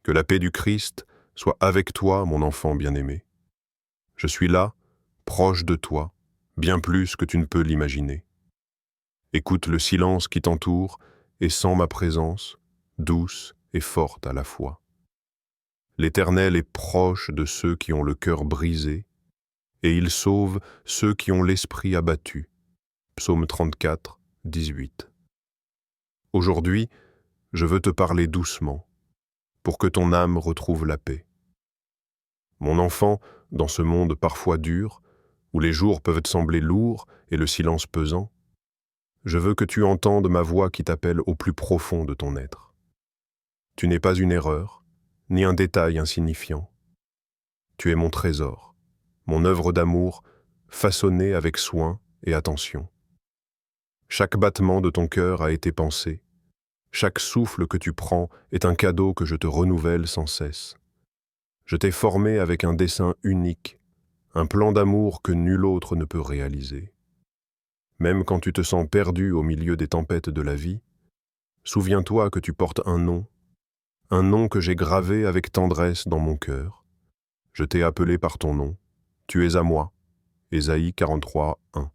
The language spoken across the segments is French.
Que la paix du Christ soit avec toi, mon enfant bien-aimé. Je suis là, proche de toi, bien plus que tu ne peux l'imaginer. Écoute le silence qui t'entoure et sens ma présence, douce et forte à la fois. L'Éternel est proche de ceux qui ont le cœur brisé, et il sauve ceux qui ont l'esprit abattu. Psaume 34, 18. Aujourd'hui, je veux te parler doucement, pour que ton âme retrouve la paix. Mon enfant, dans ce monde parfois dur, où les jours peuvent te sembler lourds et le silence pesant, je veux que tu entendes ma voix qui t'appelle au plus profond de ton être. Tu n'es pas une erreur, ni un détail insignifiant. Tu es mon trésor, mon œuvre d'amour, façonnée avec soin et attention. Chaque battement de ton cœur a été pensé. Chaque souffle que tu prends est un cadeau que je te renouvelle sans cesse. Je t'ai formé avec un dessein unique, un plan d'amour que nul autre ne peut réaliser. Même quand tu te sens perdu au milieu des tempêtes de la vie, souviens-toi que tu portes un nom que j'ai gravé avec tendresse dans mon cœur. Je t'ai appelé par ton nom, tu es à moi. Ésaïe 43, 1.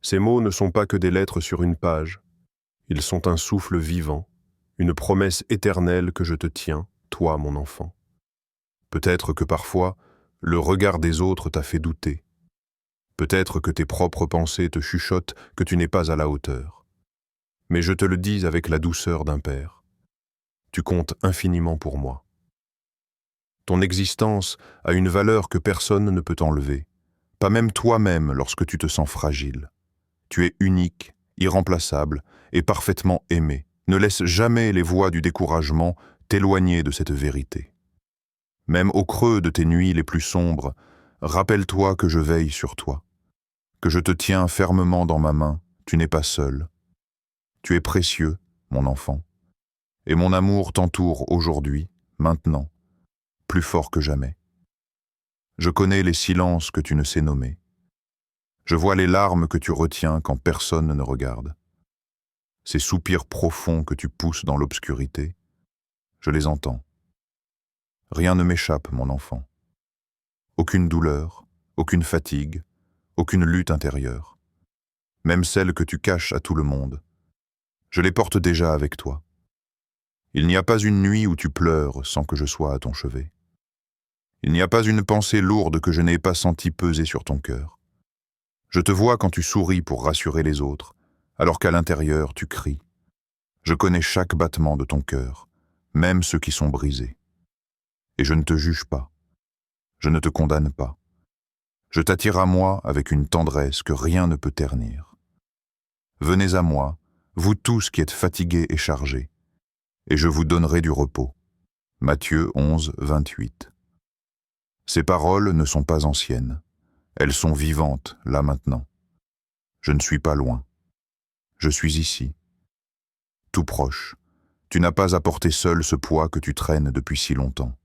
Ces mots ne sont pas que des lettres sur une page, ils sont un souffle vivant, une promesse éternelle que je te tiens, toi mon enfant. Peut-être que parfois, le regard des autres t'a fait douter. Peut-être que tes propres pensées te chuchotent que tu n'es pas à la hauteur. Mais je te le dis avec la douceur d'un père. Tu comptes infiniment pour moi. Ton existence a une valeur que personne ne peut enlever, pas même toi-même lorsque tu te sens fragile. Tu es unique, irremplaçable et parfaitement aimé. Ne laisse jamais les voix du découragement t'éloigner de cette vérité. Même au creux de tes nuits les plus sombres, rappelle-toi que je veille sur toi, que je te tiens fermement dans ma main, tu n'es pas seul. Tu es précieux, mon enfant, et mon amour t'entoure aujourd'hui, maintenant, plus fort que jamais. Je connais les silences que tu ne sais nommer. Je vois les larmes que tu retiens quand personne ne regarde. Ces soupirs profonds que tu pousses dans l'obscurité, je les entends. Rien ne m'échappe, mon enfant. Aucune douleur, aucune fatigue, aucune lutte intérieure. Même celle que tu caches à tout le monde. Je les porte déjà avec toi. Il n'y a pas une nuit où tu pleures sans que je sois à ton chevet. Il n'y a pas une pensée lourde que je n'ai pas senti peser sur ton cœur. Je te vois quand tu souris pour rassurer les autres, alors qu'à l'intérieur tu cries. Je connais chaque battement de ton cœur, même ceux qui sont brisés. Et je ne te juge pas. Je ne te condamne pas. Je t'attire à moi avec une tendresse que rien ne peut ternir. Venez à moi, vous tous qui êtes fatigués et chargés, et je vous donnerai du repos. Matthieu 11, 28. Ces paroles ne sont pas anciennes. Elles sont vivantes, là maintenant. Je ne suis pas loin. Je suis ici. Tout proche. Tu n'as pas à porter seul ce poids que tu traînes depuis si longtemps.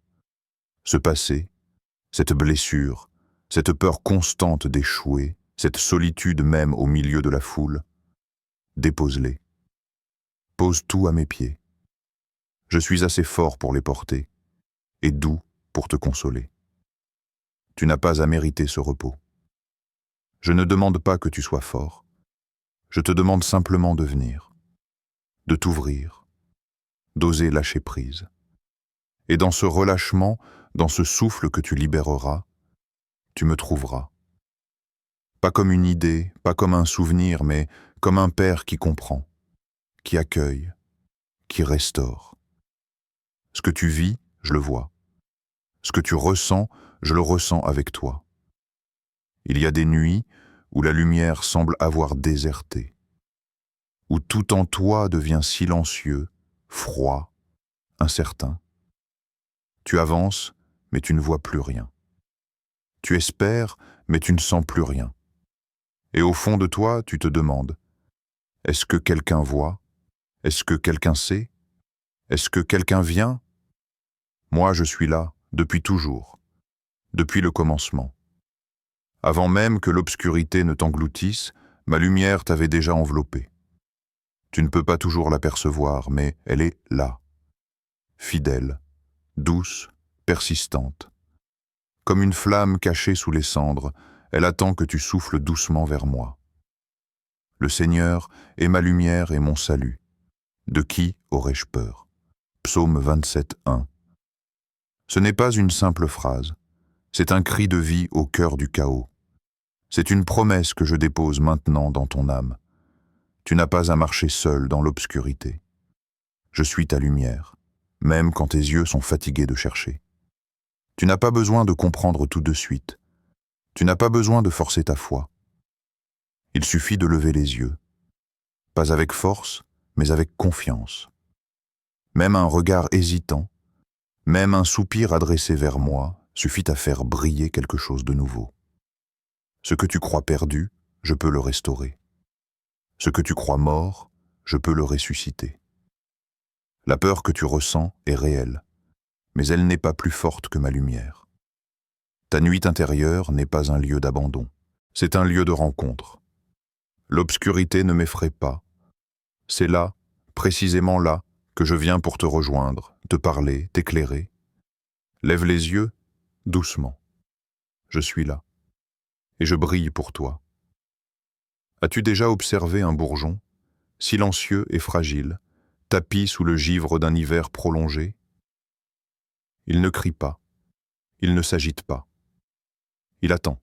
Ce passé, cette blessure, cette peur constante d'échouer, cette solitude même au milieu de la foule, dépose-les. Pose tout à mes pieds. Je suis assez fort pour les porter, et doux pour te consoler. Tu n'as pas à mériter ce repos. Je ne demande pas que tu sois fort. Je te demande simplement de venir, de t'ouvrir, d'oser lâcher prise. Et dans ce relâchement, dans ce souffle que tu libéreras, tu me trouveras. Pas comme une idée, pas comme un souvenir, mais comme un père qui comprend, qui accueille, qui restaure. Ce que tu vis, je le vois. Ce que tu ressens, je le ressens avec toi. Il y a des nuits où la lumière semble avoir déserté, où tout en toi devient silencieux, froid, incertain. Tu avances, mais tu ne vois plus rien. Tu espères, mais tu ne sens plus rien. Et au fond de toi, tu te demandes, est-ce que quelqu'un voit? Est-ce que quelqu'un sait? Est-ce que quelqu'un vient? Moi, je suis là, depuis toujours, depuis le commencement. Avant même que l'obscurité ne t'engloutisse, ma lumière t'avait déjà enveloppé. Tu ne peux pas toujours l'apercevoir, mais elle est là, fidèle, douce, persistante. Comme une flamme cachée sous les cendres, elle attend que tu souffles doucement vers moi. Le Seigneur est ma lumière et mon salut. De qui aurais-je peur? Psaume 27, 1. Ce n'est pas une simple phrase, c'est un cri de vie au cœur du chaos. C'est une promesse que je dépose maintenant dans ton âme. Tu n'as pas à marcher seul dans l'obscurité. Je suis ta lumière, même quand tes yeux sont fatigués de chercher. Tu n'as pas besoin de comprendre tout de suite. Tu n'as pas besoin de forcer ta foi. Il suffit de lever les yeux. Pas avec force, mais avec confiance. Même un regard hésitant, même un soupir adressé vers moi suffit à faire briller quelque chose de nouveau. Ce que tu crois perdu, je peux le restaurer. Ce que tu crois mort, je peux le ressusciter. La peur que tu ressens est réelle, mais elle n'est pas plus forte que ma lumière. Ta nuit intérieure n'est pas un lieu d'abandon, c'est un lieu de rencontre. L'obscurité ne m'effraie pas. C'est là, précisément là, que je viens pour te rejoindre, te parler, t'éclairer. Lève les yeux, doucement. Je suis là, et je brille pour toi. As-tu déjà observé un bourgeon, silencieux et fragile, tapi sous le givre d'un hiver prolongé? Il ne crie pas, il ne s'agite pas. Il attend.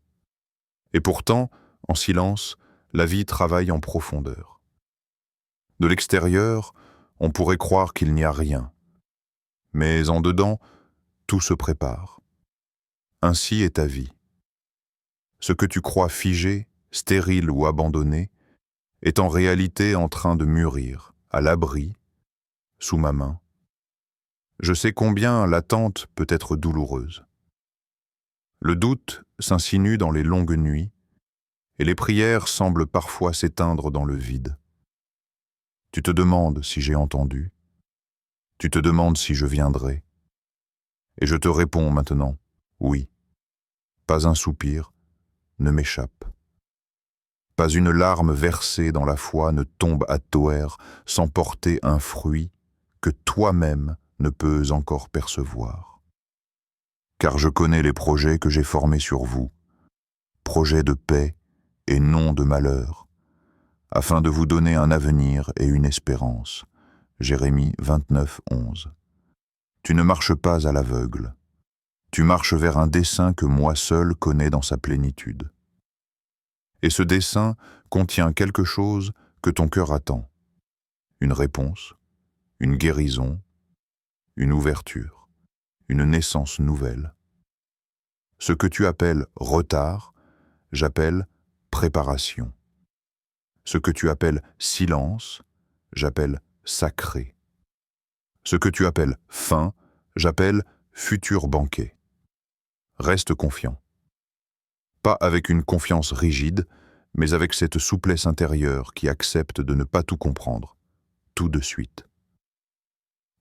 Et pourtant, en silence, la vie travaille en profondeur. De l'extérieur, on pourrait croire qu'il n'y a rien. Mais en dedans, tout se prépare. Ainsi est ta vie. Ce que tu crois figé, stérile ou abandonné, est en réalité en train de mûrir, à l'abri, sous ma main. Je sais combien l'attente peut être douloureuse. Le doute s'insinue dans les longues nuits, et les prières semblent parfois s'éteindre dans le vide. Tu te demandes si j'ai entendu, tu te demandes si je viendrai, et je te réponds maintenant, oui. Pas un soupir ne m'échappe. Pas une larme versée dans la foi ne tombe à Toer sans porter un fruit que toi-même ne peux encore percevoir. Car je connais les projets que j'ai formés sur vous, projets de paix et non de malheur, afin de vous donner un avenir et une espérance. Jérémie 29, 11. Tu ne marches pas à l'aveugle. Tu marches vers un dessein que moi seul connais dans sa plénitude. Et ce dessein contient quelque chose que ton cœur attend. Une réponse, une guérison, une ouverture, une naissance nouvelle. Ce que tu appelles retard, j'appelle préparation. Ce que tu appelles silence, j'appelle sacré. Ce que tu appelles fin, j'appelle futur banquet. Reste confiant. Pas avec une confiance rigide, mais avec cette souplesse intérieure qui accepte de ne pas tout comprendre, tout de suite.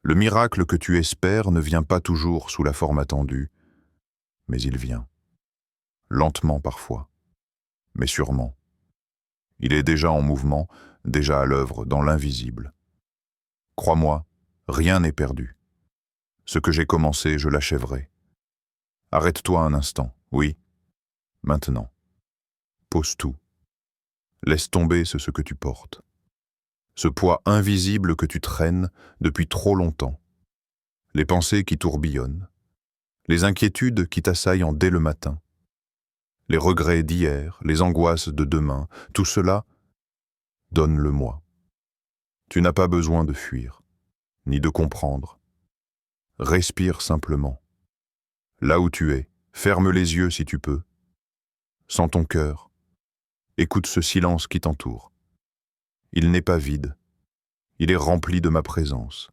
Le miracle que tu espères ne vient pas toujours sous la forme attendue, mais il vient. Lentement parfois, mais sûrement. Il est déjà en mouvement, déjà à l'œuvre, dans l'invisible. Crois-moi, rien n'est perdu. Ce que j'ai commencé, je l'achèverai. Arrête-toi un instant, oui, maintenant. Pose tout. Laisse tomber ce que tu portes. Ce poids invisible que tu traînes depuis trop longtemps. Les pensées qui tourbillonnent. Les inquiétudes qui t'assaillent dès le matin. Les regrets d'hier, les angoisses de demain, tout cela, donne-le-moi. Tu n'as pas besoin de fuir, ni de comprendre. Respire simplement. Là où tu es, ferme les yeux si tu peux. Sens ton cœur. Écoute ce silence qui t'entoure. Il n'est pas vide. Il est rempli de ma présence.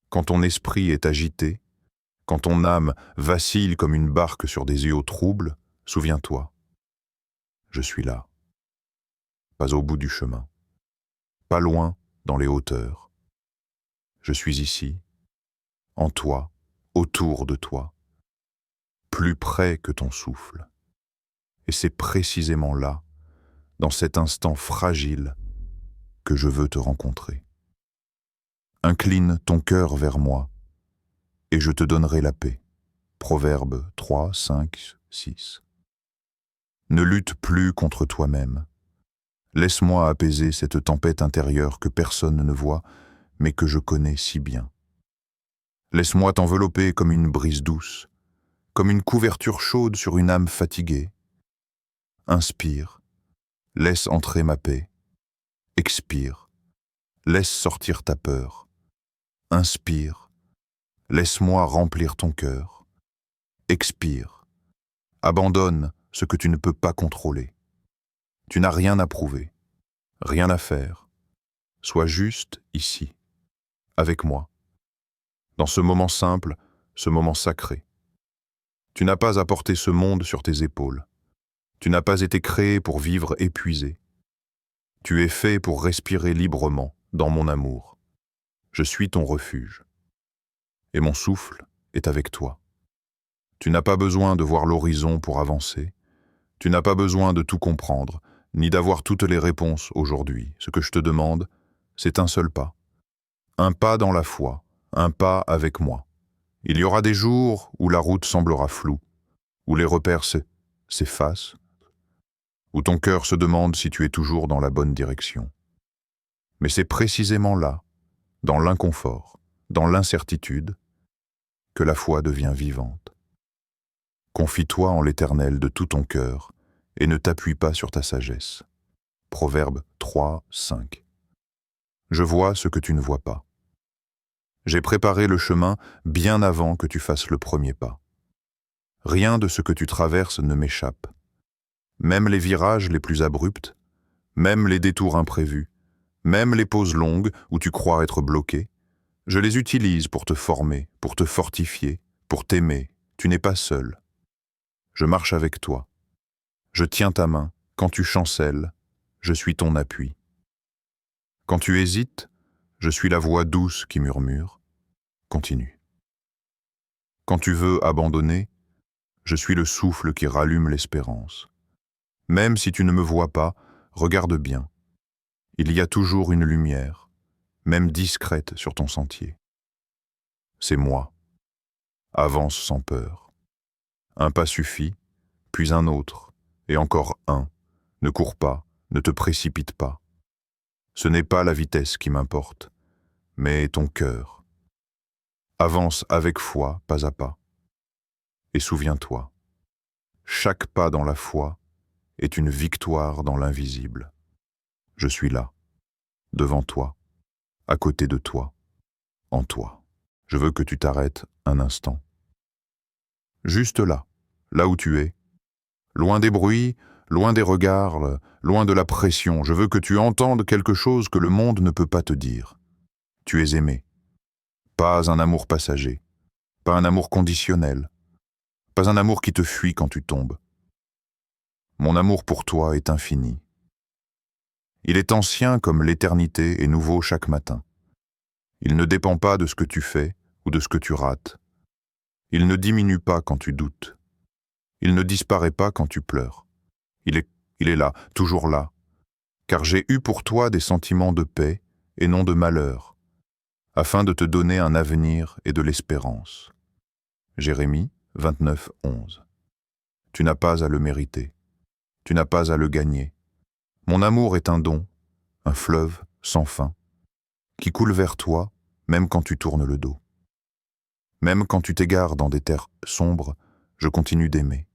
Quand ton esprit est agité, quand ton âme vacille comme une barque sur des eaux troubles, souviens-toi. Je suis là. Pas au bout du chemin. Pas loin dans les hauteurs. Je suis ici, en toi, autour de toi, plus près que ton souffle. Et c'est précisément là, dans cet instant fragile, que je veux te rencontrer. Incline ton cœur vers moi. et je te donnerai la paix. Proverbe 3, 5, 6. Ne lutte plus contre toi-même. Laisse-moi apaiser cette tempête intérieure que personne ne voit, mais que je connais si bien. Laisse-moi t'envelopper comme une brise douce, comme une couverture chaude sur une âme fatiguée. Inspire, laisse entrer ma paix. Expire, laisse sortir ta peur. Inspire, laisse-moi remplir ton cœur. Expire, abandonne ce que tu ne peux pas contrôler. Tu n'as rien à prouver, rien à faire. Sois juste ici, avec moi, dans ce moment simple, ce moment sacré. Tu n'as pas à porter ce monde sur tes épaules. Tu n'as pas été créé pour vivre épuisé. Tu es fait pour respirer librement dans mon amour. Je suis ton refuge. Et mon souffle est avec toi. Tu n'as pas besoin de voir l'horizon pour avancer. Tu n'as pas besoin de tout comprendre, ni d'avoir toutes les réponses aujourd'hui. Ce que je te demande, c'est un seul pas. Un pas dans la foi, un pas avec moi. Il y aura des jours où la route semblera floue, où les repères s'effacent, où ton cœur se demande si tu es toujours dans la bonne direction. Mais c'est précisément là, dans l'inconfort, dans l'incertitude, que la foi devient vivante. Confie-toi en l'Éternel de tout ton cœur et ne t'appuie pas sur ta sagesse. Proverbe 3, 5. Je vois ce que tu ne vois pas. J'ai préparé le chemin bien avant que tu fasses le premier pas. Rien de ce que tu traverses ne m'échappe. Même les virages les plus abrupts, même les détours imprévus, même les pauses longues où tu crois être bloqué, je les utilise pour te former, pour te fortifier, pour t'aimer. Tu n'es pas seul. Je marche avec toi. Je tiens ta main. Quand tu chancelles, je suis ton appui. Quand tu hésites, je suis la voix douce qui murmure. Continue. Quand tu veux abandonner, je suis le souffle qui rallume l'espérance. Même si tu ne me vois pas, regarde bien. Il y a toujours une lumière, même discrète sur ton sentier. C'est moi. Avance sans peur. Un pas suffit, puis un autre, et encore un. Ne cours pas, ne te précipite pas. Ce n'est pas la vitesse qui m'importe, mais ton cœur. Avance avec foi, pas à pas. Et souviens-toi, chaque pas dans la foi est une victoire dans l'invisible. Je suis là, devant toi, à côté de toi, en toi. Je veux que tu t'arrêtes un instant. Juste là, là où tu es, loin des bruits, loin des regards, loin de la pression. Je veux que tu entendes quelque chose que le monde ne peut pas te dire. Tu es aimé. Pas un amour passager, pas un amour conditionnel, pas un amour qui te fuit quand tu tombes. Mon amour pour toi est infini. Il est ancien comme l'éternité et nouveau chaque matin. Il ne dépend pas de ce que tu fais ou de ce que tu rates. Il ne diminue pas quand tu doutes. Il ne disparaît pas quand tu pleures. Il est là, toujours là, car j'ai eu pour toi des sentiments de paix et non de malheur, afin de te donner un avenir et de l'espérance. Jérémie 29, 11. Tu n'as pas à le mériter. Tu n'as pas à le gagner. Mon amour est un don, un fleuve sans fin, qui coule vers toi même quand tu tournes le dos. Même quand tu t'égares dans des terres sombres, je continue d'aimer.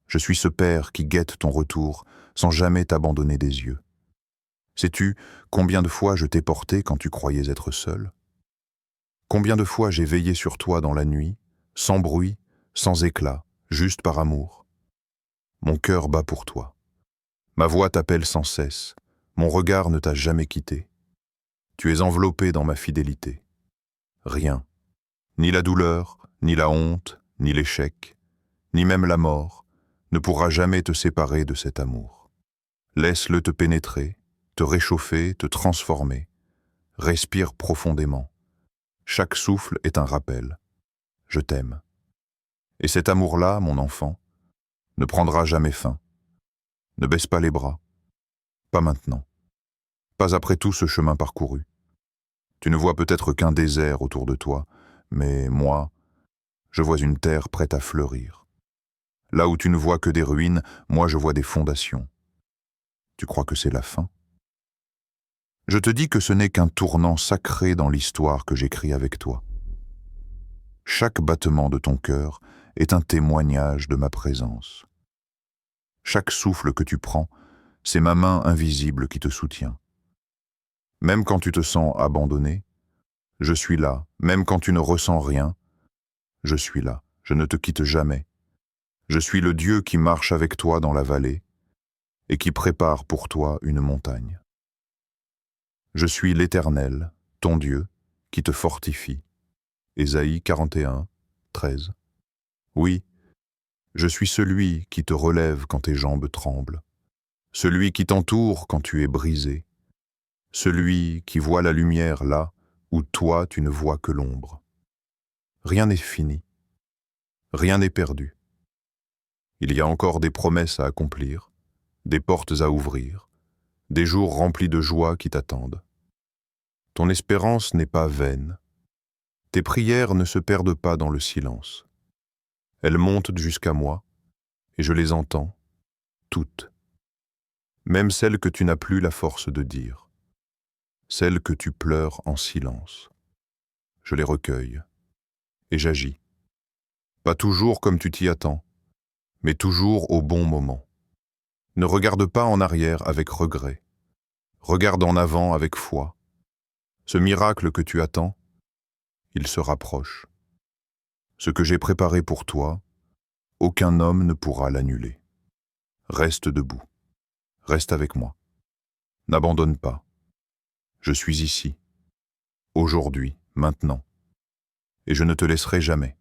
Je suis ce père qui guette ton retour sans jamais t'abandonner des yeux. Sais-tu combien de fois je t'ai porté quand tu croyais être seul? Combien de fois j'ai veillé sur toi dans la nuit, sans bruit, sans éclat, juste par amour? Mon cœur bat pour toi. Ma voix t'appelle sans cesse. Mon regard ne t'a jamais quitté. Tu es enveloppé dans ma fidélité. Rien, ni la douleur, ni la honte, ni l'échec, ni même la mort, ne pourra jamais te séparer de cet amour. Laisse-le te pénétrer, te réchauffer, te transformer. Respire profondément. Chaque souffle est un rappel. Je t'aime. Et cet amour-là, mon enfant, ne prendra jamais fin. Ne baisse pas les bras. Pas maintenant. Pas après tout ce chemin parcouru. Tu ne vois peut-être qu'un désert autour de toi, mais moi, je vois une terre prête à fleurir. Là où tu ne vois que des ruines, moi je vois des fondations. Tu crois que c'est la fin? Je te dis que ce n'est qu'un tournant sacré dans l'histoire que j'écris avec toi. Chaque battement de ton cœur est un témoignage de ma présence. Chaque souffle que tu prends, c'est ma main invisible qui te soutient. Même quand tu te sens abandonné, je suis là. Même quand tu ne ressens rien, je suis là. Je ne te quitte jamais. Je suis le Dieu qui marche avec toi dans la vallée et qui prépare pour toi une montagne. Je suis l'Éternel, ton Dieu, qui te fortifie. Ésaïe 41, 13. Oui, je suis celui qui te relève quand tes jambes tremblent, celui qui t'entoure quand tu es brisé, celui qui voit la lumière là où toi tu ne vois que l'ombre. Rien n'est fini, rien n'est perdu. Il y a encore des promesses à accomplir, des portes à ouvrir, des jours remplis de joie qui t'attendent. Ton espérance n'est pas vaine. Tes prières ne se perdent pas dans le silence. Elles montent jusqu'à moi, et je les entends, toutes. Même celles que tu n'as plus la force de dire. Celles que tu pleures en silence. Je les recueille, et j'agis. Pas toujours comme tu t'y attends, mais toujours au bon moment. Ne regarde pas en arrière avec regret. Regarde en avant avec foi. Ce miracle que tu attends, il se rapproche. Ce que j'ai préparé pour toi, aucun homme ne pourra l'annuler. Reste debout. Reste avec moi. N'abandonne pas. Je suis ici, aujourd'hui, maintenant, et je ne te laisserai jamais.